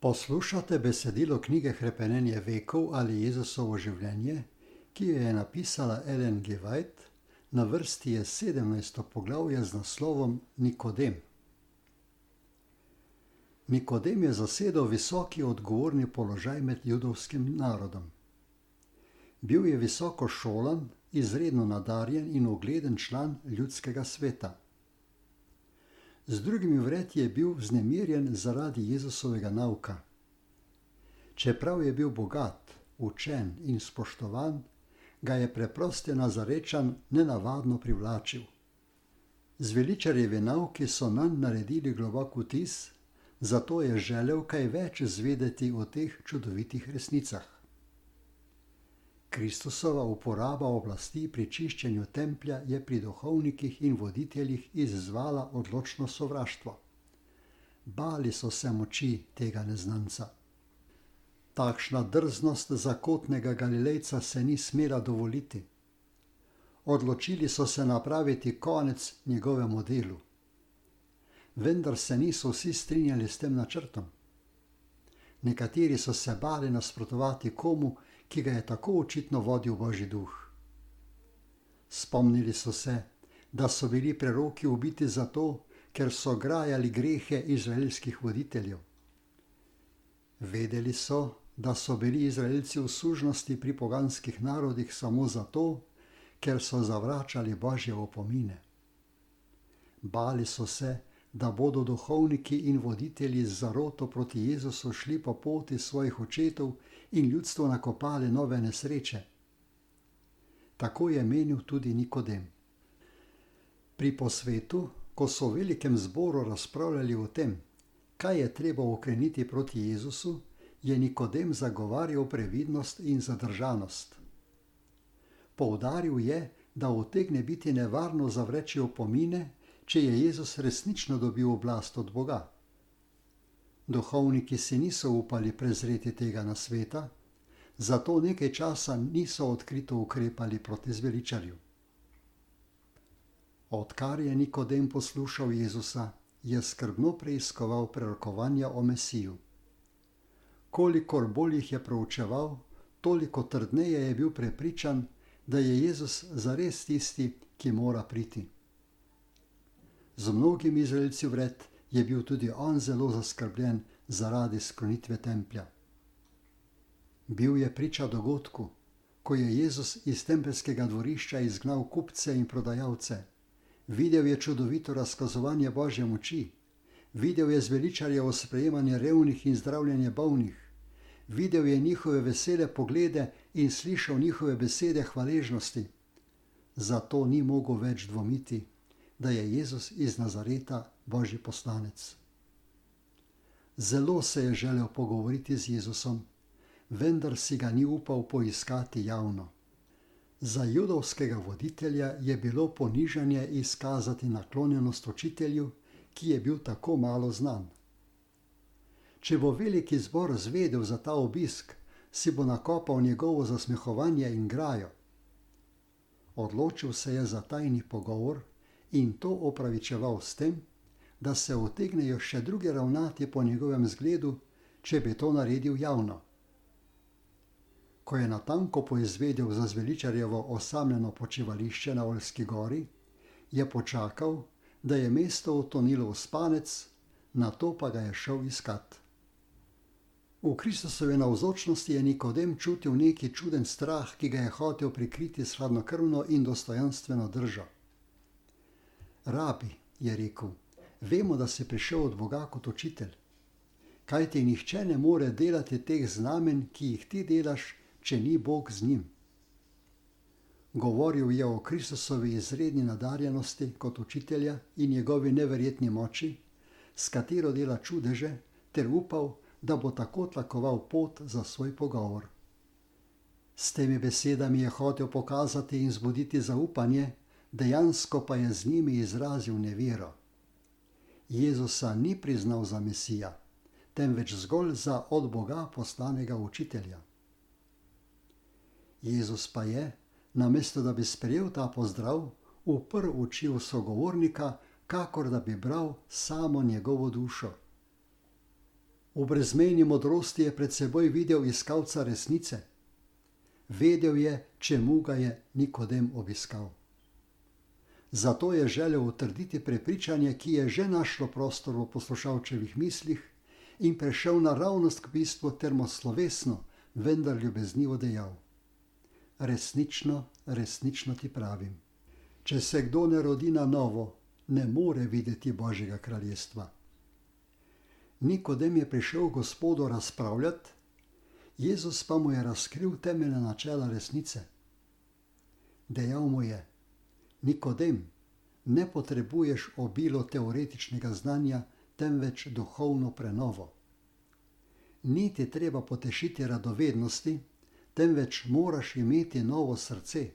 Poslušate besedilo knjige Hrepenenje vekov ali Jezusovo življenje, ki jo je napisala Ellen G. White, na vrsti je 17. poglavje z naslovom Nikodem. Nikodem je zasedel visoki odgovorni položaj med judovskim narodom. Bil je visoko šolan, izredno nadarjen in ugleden član ljudskega sveta. Z drugimi vred je bil vznemirjen zaradi Jezusovega nauka. Čeprav je bil bogat, učen in spoštovan, ga je preprosti Nazarečan nenavadno privlačil. Zveličarjevi nauki so nanj naredili globok vtis, zato je želel kaj več izvedeti o teh čudovitih resnicah. Kristusova uporaba oblasti pri čiščenju templja je pri duhovnikih in voditeljih izzvala odločno sovraštvo. Bali so se moči tega neznanca. Takšna drznost zakotnega Galilejca se ni smela dovoliti. Odločili so se napraviti konec njegovemu delu. Vendar se niso vsi strinjali s tem načrtom. Nekateri so se bali nasprotovati komu, ki ga je tako očitno vodil Božji duh. Spomnili so se, da so bili preroki ubiti zato, ker so grajali grehe izraelskih voditeljev. Vedeli so, da so bili Izraelci v sužnosti pri poganskih narodih samo zato, ker so zavračali Božje opomine. Bali so se, da bodo duhovniki in voditelji z zaroto proti Jezusu šli po poti svojih očetov in ljudstvo nakopali nove nesreče. Tako je menil tudi Nikodem. Pri posvetu, ko so v velikem zboru razpravljali o tem, kaj je treba ukreniti proti Jezusu, je Nikodem zagovarjal previdnost in zadržanost. Poudaril je, da utegne biti nevarno zavreči opomine, če je Jezus resnično dobil oblast od Boga. Duhovniki si niso upali prezreti tega nasveta, zato nekaj časa niso odkrito ukrepali proti zveličarju. Odkar je Nikodem poslušal Jezusa, je skrbno preiskoval prerokovanja o Mesiju. Kolikor bolj jih je proučeval, toliko trdneje je bil prepričan, da je Jezus zares tisti, ki mora priti. Z mnogimi Izraelci vred je bil tudi on zelo zaskrbljen zaradi sklonitve templja. Bil je priča dogodku, ko je Jezus iz tempeljskega dvorišča izgnal kupce in prodajalce. Videl je čudovito razkazovanje Božje moči. Videl je zveličarjevo sprejemanje revnih in zdravljenje bolnih. Videl je njihove vesele poglede in slišal njihove besede hvaležnosti. Zato ni mogel več dvomiti, da je Jezus iz Nazareta Božji poslanec. Zelo se je želel pogovoriti z Jezusom, vendar si ga ni upal poiskati javno. Za judovskega voditelja je bilo ponižanje izkazati naklonjenost učitelju, ki je bil tako malo znan. Če bo veliki zbor zvedel za ta obisk, si bo nakopal njegovo zasmehovanje in grajo. Odločil se je za tajni pogovor in to opravičeval s tem, da se utegnejo še drugi ravnati po njegovem zgledu, če bi to naredil javno. Ko je natanko poizvedel za zveličarjevo osamljeno počivališče na Oljski gori, je počakal, da je mesto utonilo v spanec, nato pa ga je šel iskat. V Kristusovi navzočnosti je Nikodem čutil neki čuden strah, ki ga je hotel prikriti s hladnokrvno in dostojanstveno držo. Rabi, je rekel, vemo, da si prišel od Boga kot učitelj. Kajti nihče ne more delati teh znamen, ki jih ti delaš, če ni Bog z njim. Govoril je o Kristusovi izredni nadarjenosti kot učitelja in njegovi neverjetni moči, s katero dela čudeže, ter upal, da bo tako tlakoval pot za svoj pogovor. S temi besedami je hotel pokazati in zbuditi zaupanje, dejansko pa je z njimi izrazil nevero. Jezusa ni priznal za Mesija, temveč zgolj za od Boga poslanega učitelja. Jezus pa je, namesto da bi sprejel ta pozdrav, uprl oči v sogovornika, kakor da bi bral samo njegovo dušo. V brezmejni modrosti je pred seboj videl iskalca resnice. Vedel je, čemu ga je Nikodem obiskal. Zato je želel utrditi prepričanje, ki je že našlo prostor v poslušalčevih mislih in prešel naravnost k bistvu ter mu slovesno, vendar ljubeznivo dejal: Resnično, resnično ti pravim, če se kdo ne rodi na novo, ne more videti Božjega kraljestva. Nikodem je prišel Gospodu razpravljati, Jezus pa mu je razkril temeljna načela resnice. Dejal mu je: Nikodem, ne potrebuješ obilo teoretičnega znanja, temveč duhovno prenovo. Ni ti treba potešiti radovednosti, temveč moraš imeti novo srce.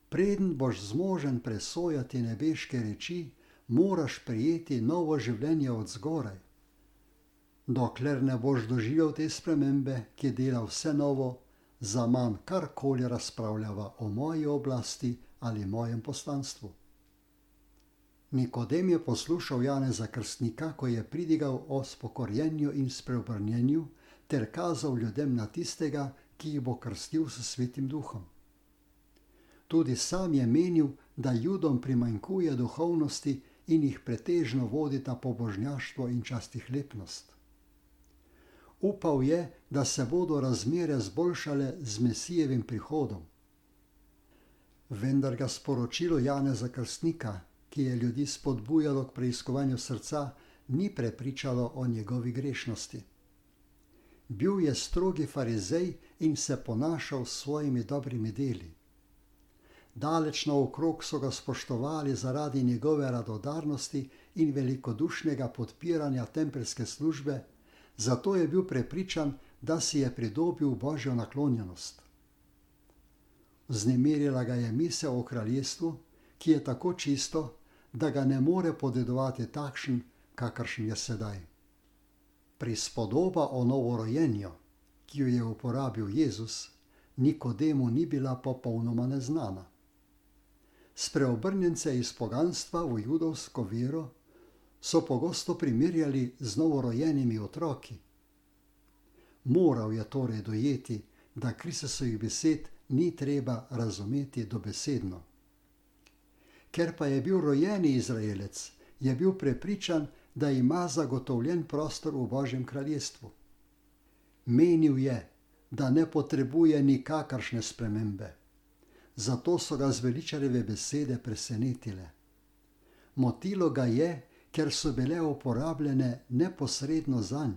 Preden boš zmožen presojati nebeške reči, moraš prijeti novo življenje od zgoraj. Dokler ne boš doživel te spremembe, ki dela vse novo, zaman karkoli razpravljava o moji oblasti ali mojem poslanstvu. Nikodem je poslušal Janeza Krstnika, ko je pridigal o spokorjenju in spreobrnjenju ter kazal ljudem na tistega, ki jih bo krstil s Svetim Duhom. Tudi sam je menil, da Judom primanjkuje duhovnosti in jih pretežno vodita pobožnjaštvo in častihlepnost. Upal je, da se bodo razmere zboljšale z Mesijevim prihodom. Vendar ga sporočilo Janeza Krstnika, ki je ljudi spodbujalo k preiskovanju srca, ni prepričalo o njegovi grešnosti. Bil je strogi farizej in se ponašal s svojimi dobrimi deli. Daleč naokrog so ga spoštovali zaradi njegove radodarnosti in velikodušnega podpiranja tempeljske službe, zato je bil prepričan, da si je pridobil Božjo naklonjenost. Vznemirila ga je misel o kraljestvu, ki je tako čisto, da ga ne more podedovati takšen, kakršen je sedaj. Prispodoba o novorojenju, ki jo je uporabil Jezus, Nikodemu ni bila popolnoma neznana. Spreobrnjence iz poganstva v judovsko vero so pogosto primerjali z novorojenimi otroki. Moral je torej dojeti, da Kristusovih besed ni treba razumeti dobesedno. Ker pa je bil rojeni Izraelec, je bil prepričan, da ima zagotovljen prostor v Božjem kraljestvu. Menil je, da ne potrebuje nikakršne spremembe. Zato so ga zveličarjeve besede presenetile. Motilo ga je, ker so bile uporabljene neposredno zanj.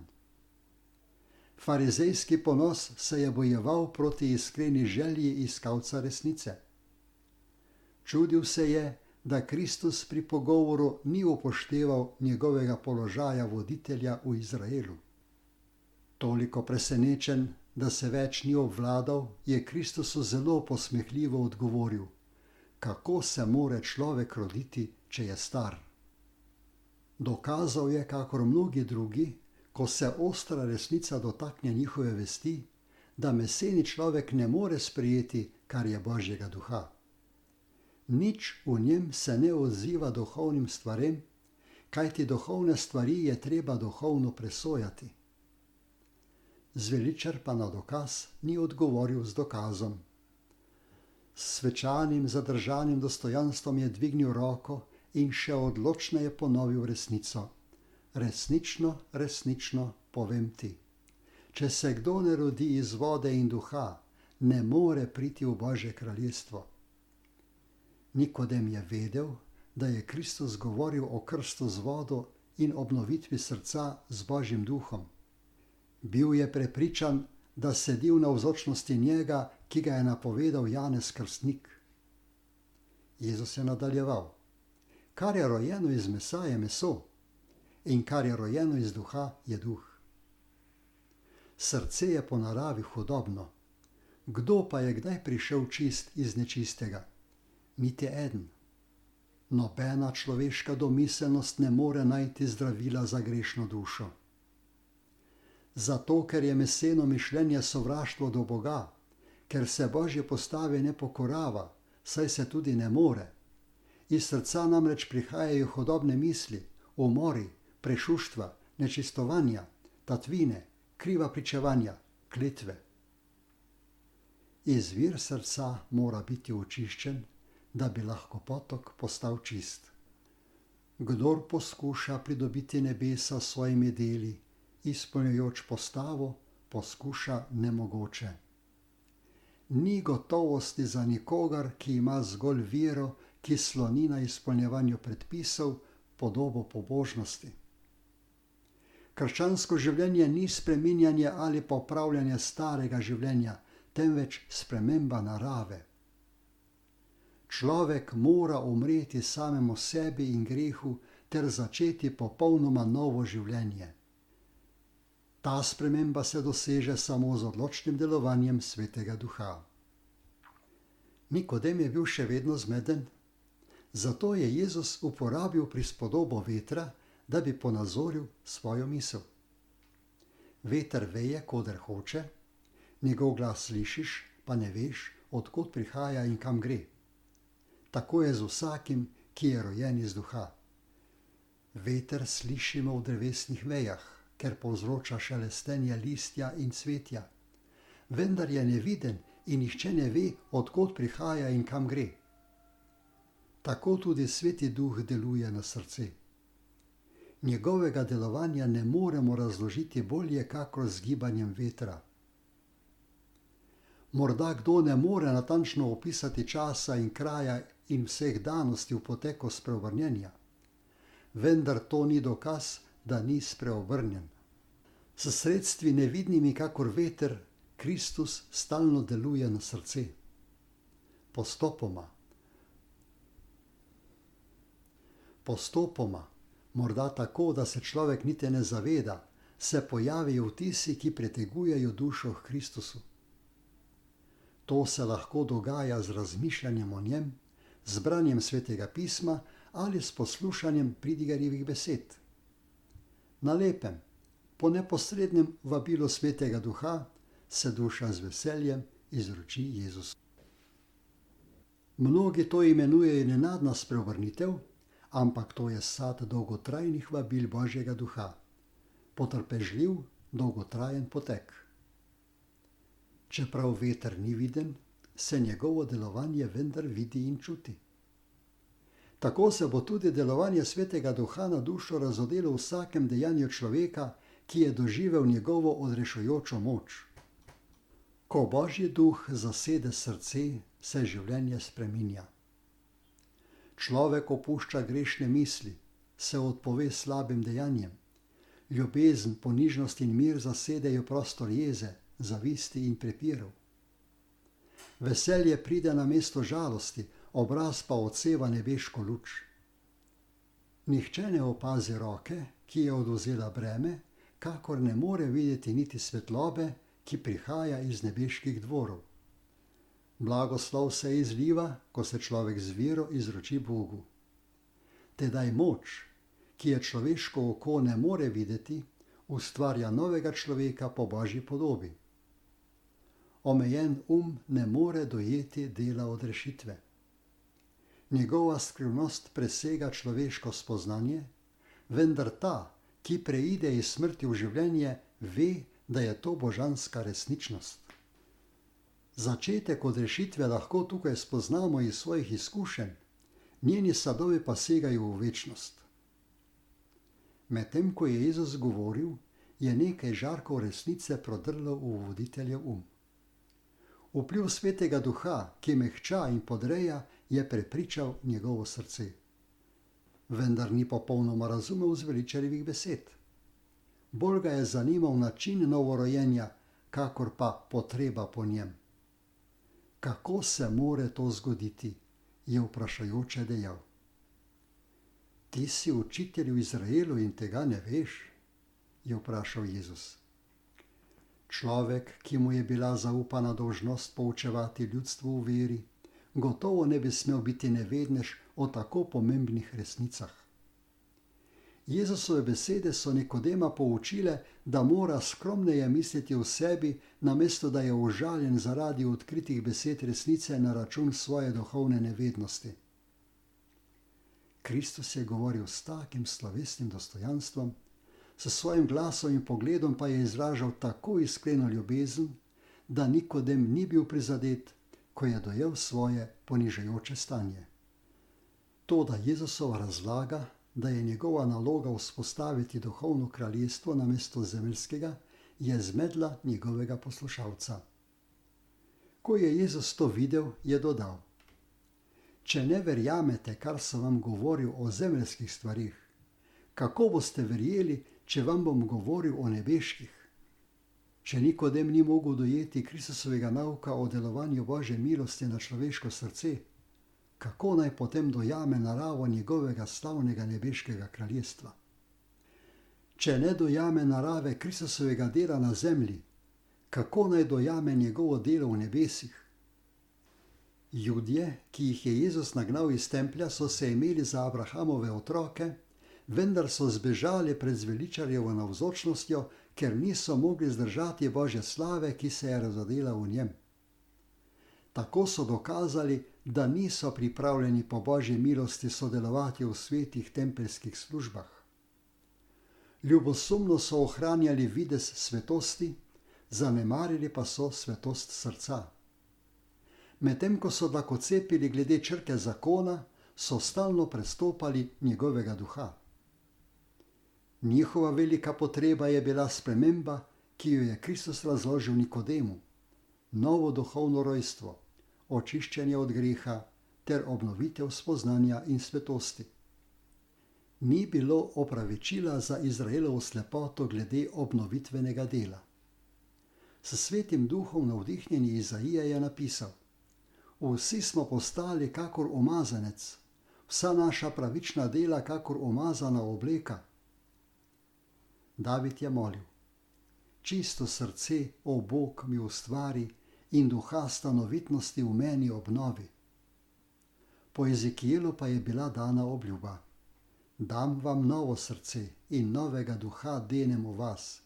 Farizejski ponos se je bojeval proti iskreni želji iskalca resnice. Čudil se je, da Kristus pri pogovoru ni upošteval njegovega položaja voditelja v Izraelu. Toliko presenečen, da se več ni obvladal, je Kristusu zelo posmehljivo odgovoril: kako se more človek roditi, če je star? Dokazal je, kakor mnogi drugi, ko se ostra resnica dotakne njihove vesti, da meseni človek ne more sprejeti, kar je Božjega duha. Nič v njem se ne odziva duhovnim stvarem, kajti duhovne stvari je treba duhovno presojati. Zveličar pa na dokaz ni odgovoril z dokazom. S svečanim zadržanim dostojanstvom je dvignil roko in še odločneje ponovil resnico. Resnično, resnično povem ti, če se kdo ne rodi iz vode in duha, ne more priti v Božje kraljestvo. Nikodem je vedel, da je Kristus govoril o krstu z vodo in obnovitvi srca z Božjim duhom. Bil je prepričan, da sedi v navzočnosti njega, ki ga je napovedal Janez Krstnik. Jezus je nadaljeval: kar je rojeno iz mesa, je meso, in kar je rojeno iz duha, je duh. Srce je po naravi hudobno. Kdo pa je kdaj prišel čist iz nečistega? Niti eden. Nobena človeška domiselnost ne more najti zdravila za grešno dušo. Zato, ker je meseno mišljenje sovraštvo do Boga, ker se Božje postave ne pokorava, saj se tudi ne more. Iz srca namreč prihajajo hudobne misli, umori, prešuštva, nečistovanja, tatvine, kriva pričevanja, kletve. Izvir srca mora biti očiščen, da bi lahko potok postal čist. Kdor poskuša pridobiti nebesa s svojimi deli, izpolnjujoč postavo, poskuša nemogoče. Ni gotovosti za nikogar, ki ima zgolj vero, ki sloni na izpolnjevanju predpisov, podobo pobožnosti. Krščansko življenje ni spreminjanje ali popravljanje starega življenja, temveč sprememba narave. Človek mora umreti samemu sebi in grehu ter začeti popolnoma novo življenje. Ta sprememba se doseže samo z odločnim delovanjem Svetega Duha. Nikodem je bil še vedno zmeden, zato je Jezus uporabil prispodobo vetra, da bi ponazoril svojo misel. Veter veje, koder hoče, njegov glas slišiš, pa ne veš, od kod prihaja in kam gre. Tako je z vsakim, ki je rojen iz duha. Veter slišimo v drevesnih vejah, ker povzroča šelestenje listja in cvetja. Vendar je neviden in nihče ne ve, od kod prihaja in kam gre. Tako tudi Sveti Duh deluje na srce. Njegovega delovanja ne moremo razložiti bolje, kakor z gibanjem vetra. Morda kdo ne more natančno opisati časa in kraja in vseh danosti v poteku spreobrnjenja, vendar to ni dokaz, da ni spreobrnjen. S sredstvi nevidnimi kakor veter, Kristus stalno deluje na srce. Postopoma, morda tako, da se človek niti ne zaveda, se pojavijo vtisi, ki pritegujejo dušo k Kristusu. To se lahko dogaja z razmišljanjem o njem, z branjem Svetega pisma ali s poslušanjem pridigarjevih besed. Na lepem, po neposrednem vabilu Svetega Duha, se duša z veseljem izroči Jezusu. Mnogi to imenujejo nenadna spreobrnitev, ampak to je sad dolgotrajnih vabil Božjega Duha, potrpežljiv, dolgotrajen potek. Čeprav veter ni viden, se njegovo delovanje vendar vidi in čuti. Tako se bo tudi delovanje Svetega Duha na dušo razodelo v vsakem dejanju človeka, ki je doživel njegovo odrešujočo moč. Ko Božji Duh zasede srce, se življenje spreminja. Človek opušča grešne misli, se odpove slabim dejanjem. Ljubezen, ponižnost in mir zasedejo prostor jeze, zavisti in prepirov. Veselje pride na mesto žalosti, obraz pa odseva nebeško luč. Nihče ne opazi roke, ki je odvzela breme, kakor ne more videti niti svetlobe, ki prihaja iz nebeških dvorov. Blagoslov se izliva, ko se človek z vero izroči Bogu. Tedaj moč, ki je človeško oko ne more videti, ustvarja novega človeka po Božji podobi. Omejen ne more dojeti dela odrešitve. Njegova skrivnost presega človeško spoznanje, vendar ta, ki preide iz smrti v življenje, ve, da je to božanska resničnost. Začetek odrešitve lahko tukaj spoznamo iz svojih izkušenj, njeni sadovi pa segajo v večnost. Medtem ko je Jezus govoril, je nekaj žarkov resnice prodrlo v voditeljev Vpliv Svetega Duha, ki mehča in podreja, je prepričal njegovo srce. Vendar ni popolnoma razumel zveličarjevih besed. Bolj ga je zanimal način novorojenja, kakor pa potreba po njem. Kako se more to zgoditi, je vprašajoče dejal. Ti si učitelj v Izraelu in tega ne veš, je vprašal Jezus. Človek, ki mu je bila zaupana dolžnost poučevati ljudstvo v veri, gotovo ne bi smel biti nevednež o tako pomembnih resnicah. Jezusove besede so Nikodema poučile, da mora skromneje misliti o sebi, namesto da je užaljen zaradi odkritih besed resnice na račun svoje duhovne nevednosti. Kristus je govoril s takim slovesnim dostojanstvom, S svojim glasom in pogledom pa je izražal tako iskreno ljubezen, da Nikodem ni bil prizadet, ko je dojel svoje ponižajoče stanje. Toda Jezusova razlaga, da je njegova naloga vzpostaviti duhovno kraljestvo namesto zemeljskega, je zmedla njegovega poslušalca. Ko je Jezus to videl, je dodal: Če ne verjamete, kar sem vam govoril o zemeljskih stvarih, kako boste verjeli, če vam bom govoril o nebeških? Če Nikodem ni mogel dojeti Kristusovega nauka o delovanju Božje milosti na človeško srce, kako naj potem dojame naravo njegovega slavnega nebeškega kraljestva? Če ne dojame narave Kristusovega dela na zemlji, kako naj dojame njegovo delo v nebesih? Judje, ki jih je Jezus nagnal iz templja, so se imeli za Abrahamove otroke, vendar so zbežali pred zveličarjevo navzočnostjo, ker niso mogli zdržati Božje slave, ki se je razodela v njem. Tako so dokazali, da niso pripravljeni po Božji milosti sodelovati v svetih tempeljskih službah. Ljubosumno so ohranjali videz svetosti, zanemarili pa so svetost srca. Medtem ko so dlakocepili glede črke zakona, so stalno prestopali njegovega duha. Njihova velika potreba je bila sprememba, ki jo je Kristus razložil Nikodemu, novo duhovno rojstvo, očiščenje od greha ter obnovitev spoznanja in svetosti. Ni bilo opravičila za Izraelovo slepoto glede obnovitvenega dela. S svetim duhom navdihnjeni Izaija je napisal: Vsi smo postali kakor umazanec, vsa naša pravična dela kakor umazana obleka. David je molil: Čisto srce, o Bog, mi ustvari in duha stanovitnosti v meni obnovi. Po Ezekielu pa je bila dana obljuba: Dam vam novo srce in novega duha denem v vas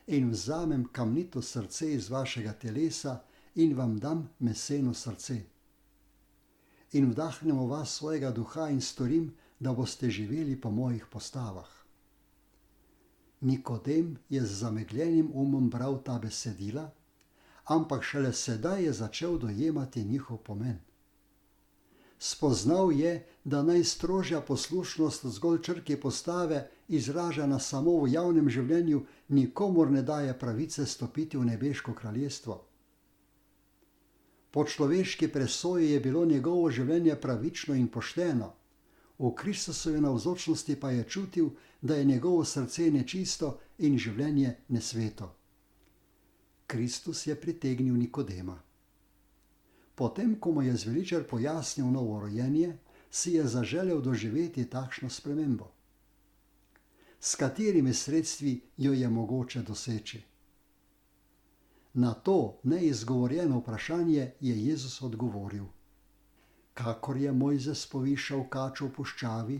in vzamem kamnito srce iz vašega telesa in vam dam meseno srce. In vdahnem v vas svojega duha in storim, da boste živeli po mojih postavah. Nikodem je z zamegljenim umom bral ta besedila, ampak šele sedaj je začel dojemati njihov pomen. Spoznal je, da najstrožja poslušnost zgolj črki postave, izražena samo v javnem življenju, nikomur ne daje pravice stopiti v nebeško kraljestvo. Po človeški presoji je bilo njegovo življenje pravično in pošteno, v Kristusovi navzočnosti pa je čutil, da je njegovo srce nečisto in življenje nesveto. Kristus je pritegnil Nikodema. Potem, ko mu je zveličar pojasnil novorojenje, si je zaželel doživeti takšno spremembo. S katerimi sredstvi jo je mogoče doseči? Na to neizgovorjeno vprašanje je Jezus odgovoril: Kakor je Mojzes povišal kačo v puščavi,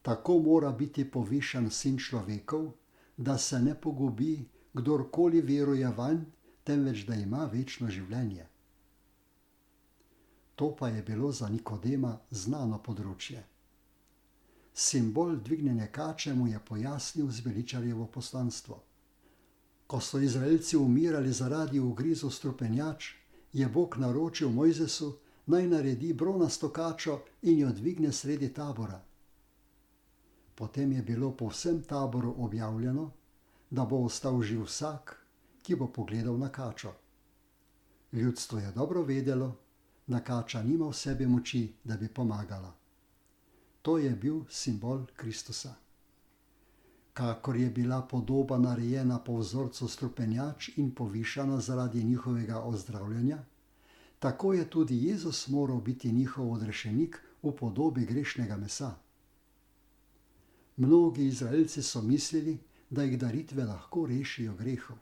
tako mora biti povišan Sin človekov, da se ne pogubi kdorkoli veruje vanj, temveč da ima večno življenje. To pa je bilo za Nikodema znano področje. Simbol dvignjene kače mu je pojasnil zveličarjevo poslanstvo. Ko so Izraelci umirali zaradi ugrizov strupenjač, je Bog naročil Mojzesu, naj naredi bronasto kačo in jo dvigne sredi tabora. Potem je bilo po vsem taboru objavljeno, da bo ostal živ vsak, ki bo pogledal na kačo. Ljudstvo je dobro vedelo, da kača nima v sebi moči, da bi pomagala. To je bil simbol Kristusa. Kakor je bila podoba narejena po vzorcu strupenjač in povišana zaradi njihovega ozdravljanja, tako je tudi Jezus moral biti njihov odrešenik v podobi grešnega mesa. Mnogi Izraelci so mislili, da jih daritve lahko rešijo grehov.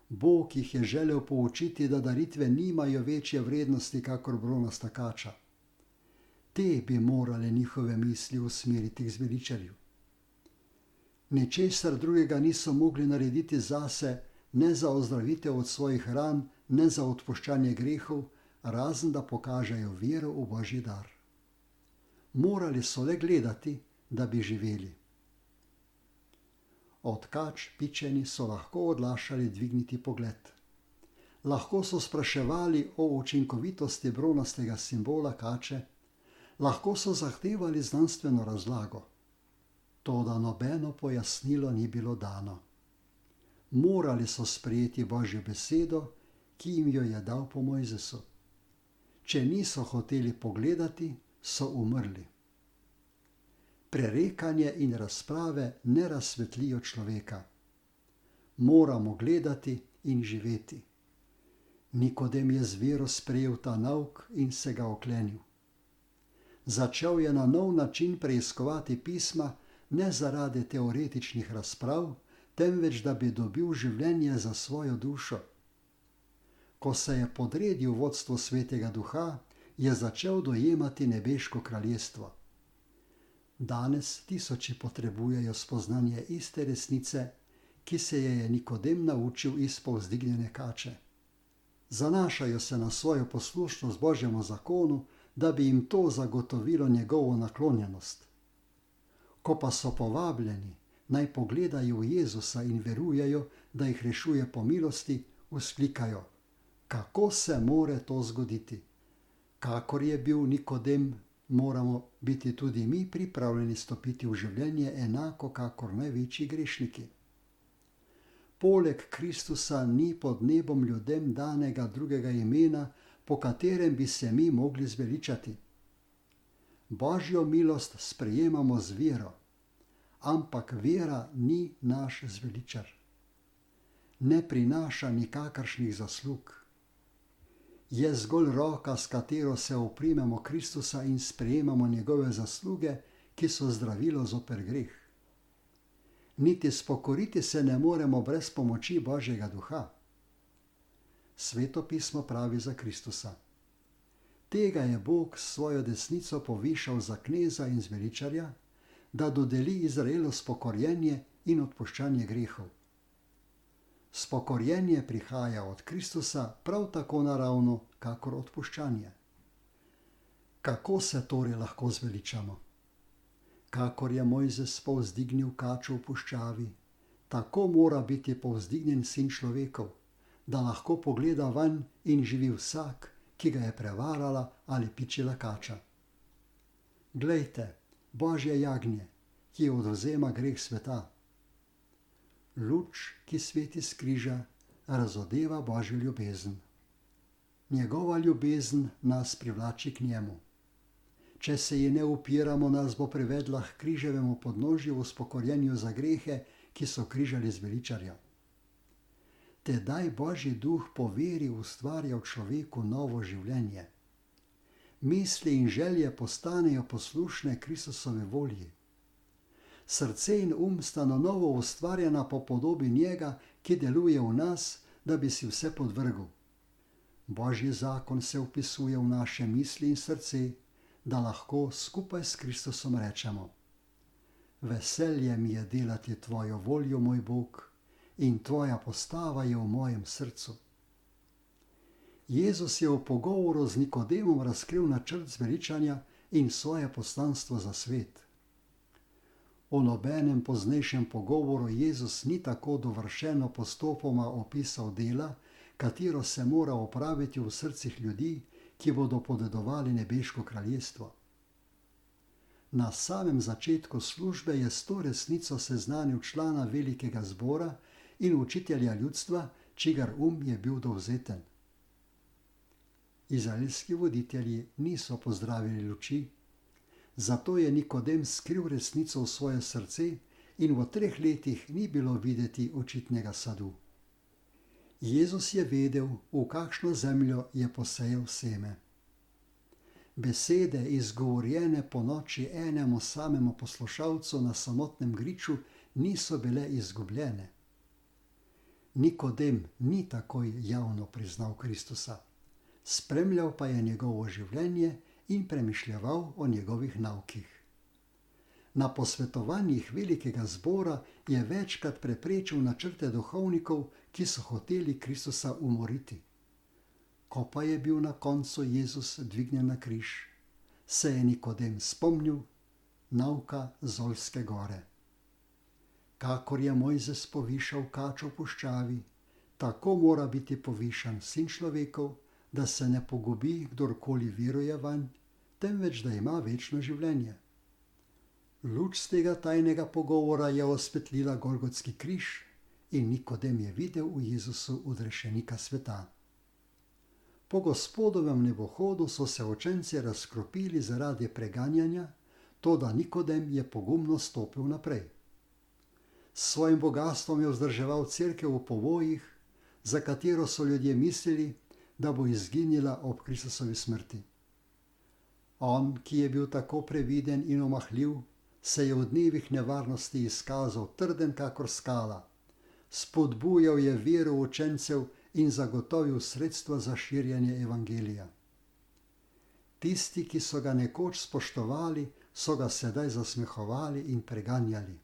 Bog jih je želel poučiti, da daritve nimajo večje vrednosti kakor bronasta kača. Te bi morale njihove misli usmeriti k zveličarju. Ničesar drugega niso mogli narediti zase, ne za ozdravitev od svojih ran, ne za odpuščanje grehov, razen da pokažejo vero v Božji dar. Morali so le gledati, da bi živeli. od kač pičeni so lahko odlašali dvigniti pogled. Lahko so spraševali o učinkovitosti bronastega simbola kače, lahko so zahtevali znanstveno razlago. Toda nobeno pojasnilo ni bilo dano. Morali so sprejeti Božjo besedo, ki jim jo je dal po Mojzesu. Če niso hoteli pogledati, so umrli. Prerekanje in razprave ne razsvetlijo človeka. Moramo gledati in živeti. Nikodem je z vero sprejel ta nauk in se ga oklenil. Začel je na nov način preiskovati pisma, ne zaradi teoretičnih razprav, temveč da bi dobil življenje za svojo dušo. Ko se je podredil vodstvu Svetega Duha, je začel dojemati nebeško kraljestvo. Danes tisoči potrebujejo spoznanje iste resnice, ki se je Nikodem naučil iz povzdignjene kače. Zanašajo se na svojo poslušnost Božjemu zakonu, da bi jim to zagotovilo njegovo naklonjenost. Ko pa so povabljeni, naj pogledajo v Jezusa in verujejo, da jih rešuje po milosti, vzklikajo: kako se more to zgoditi? Kakor je bil Nikodem, moramo biti tudi mi pripravljeni stopiti v življenje enako kakor največji grešniki. Poleg Kristusa ni pod nebom ljudem danega drugega imena, po katerem bi se mi mogli zveličati. Božjo milost sprejemamo z vero, ampak vera ni naš zveličar. Ne prinaša nikakršnih zaslug. Je zgolj roka, s katero se oprimemo Kristusa in sprejemamo njegove zasluge, ki so zdravilo zoper greh. Niti spokoriti se ne moremo brez pomoči Božjega Duha. Sveto pismo pravi za Kristusa: tega je Bog s svojo desnico povišal za kneza in zveličarja, da dodeli Izraelu spokorjenje in odpuščanje grehov. Spokorjenje prihaja od Kristusa prav tako naravno, kakor odpuščanje. Kako se torej lahko zveličamo? Kakor je Mojzes povzdignil kačo v puščavi, tako mora biti povzdignjen Sin človekov, da lahko pogleda vanj in živi vsak, ki ga je prevarala ali pičila kača. Glejte, Božje jagnje, ki odvzema greh sveta. Luč, ki sveti s križa, razodeva Božjo ljubezen. Njegova ljubezen nas privlači k njemu. Če se ji ne upiramo, nas bo privedla k križevemu podnožju v spokorjenju za grehe, ki so križali zveličarja. Tedaj Božji duh po veri ustvarja v človeku novo življenje. Misli in želje postanejo poslušne Kristusovi volji. Srce in sta na novo ustvarjena po podobi njega, ki deluje v nas, da bi si vse podvrgel. Božji zakon se vpisuje v naše misli in srce, da lahko skupaj s Kristusom rečemo: veselje mi je delati tvojo voljo, moj Bog, in tvoja postava je v mojem srcu. Jezus je v pogovoru z Nikodemom razkril načrt zveličanja in svoje poslanstvo za svet. O nobenem poznejšem pogovoru Jezus ni tako dovršeno postopoma opisal dela, katero se mora opraviti v srcih ljudi, ki bodo podedovali nebeško kraljestvo. Na samem začetku službe je s to resnico seznanil člana velikega zbora in učitelja ljudstva, čigar je bil dovzeten. Izraelski voditelji niso pozdravili luči, zato je Nikodem skril resnico v svoje srce in v 3 letih ni bilo videti očitnega sadu. Jezus je vedel, v kakšno zemljo je posejal seme. Besede, izgovorjene po noči enemu samemu poslušalcu na samotnem griču, niso bile izgubljene. Nikodem ni takoj javno priznal Kristusa, spremljal pa je njegovo življenje in premišljeval o njegovih naukih. Na posvetovanjih velikega zbora je večkrat preprečil načrte duhovnikov, ki so hoteli Kristusa umoriti. Ko pa je bil na koncu Jezus dvignjen na križ, se je Nikodem spomnil nauka z Olske gore. Kakor je Mojzes povišal kačo v puščavi, tako mora biti povišan Sin človekov, da se ne pogubi kdorkoli veruje vanj, temveč da ima večno življenje. Luč tega tajnega pogovora je osvetlila Golgotski križ in Nikodem je videl v Jezusu odrešenika sveta. Po Gospodovem nebohodu so se učenci razkropili zaradi preganjanja, toda Nikodem je pogumno stopil naprej. S svojim bogastvom je vzdrževal cerkev v povojih, za katero so ljudje mislili, da bo izginila ob Kristusovi smrti. On, ki je bil tako previden in omahljiv, se je v dnevih nevarnosti izkazal trden kakor skala, spodbujal je vero učencev in zagotovil sredstva za širjenje evangelija. Tisti, ki so ga nekoč spoštovali, so ga sedaj zasmehovali in preganjali.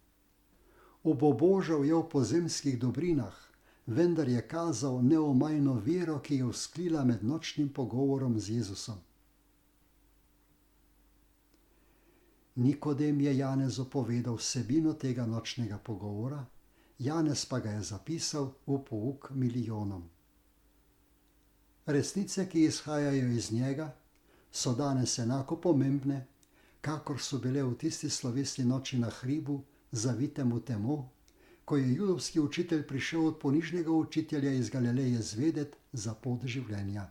Obobožal je v pozemskih dobrinah, vendar je kazal neomajno vero, ki je vzklila med nočnim pogovorom z Jezusom. Nikodem je Janezu povedal vsebino tega nočnega pogovora, Janez pa ga je zapisal v pouk milijonom. Resnice, ki izhajajo iz njega, so danes enako pomembne, kakor so bile v tisti slovesni noči na hribu, zavitem v temo, ko je judovski učitelj prišel od ponižnega učitelja iz Galileje zvedet za pot življenja.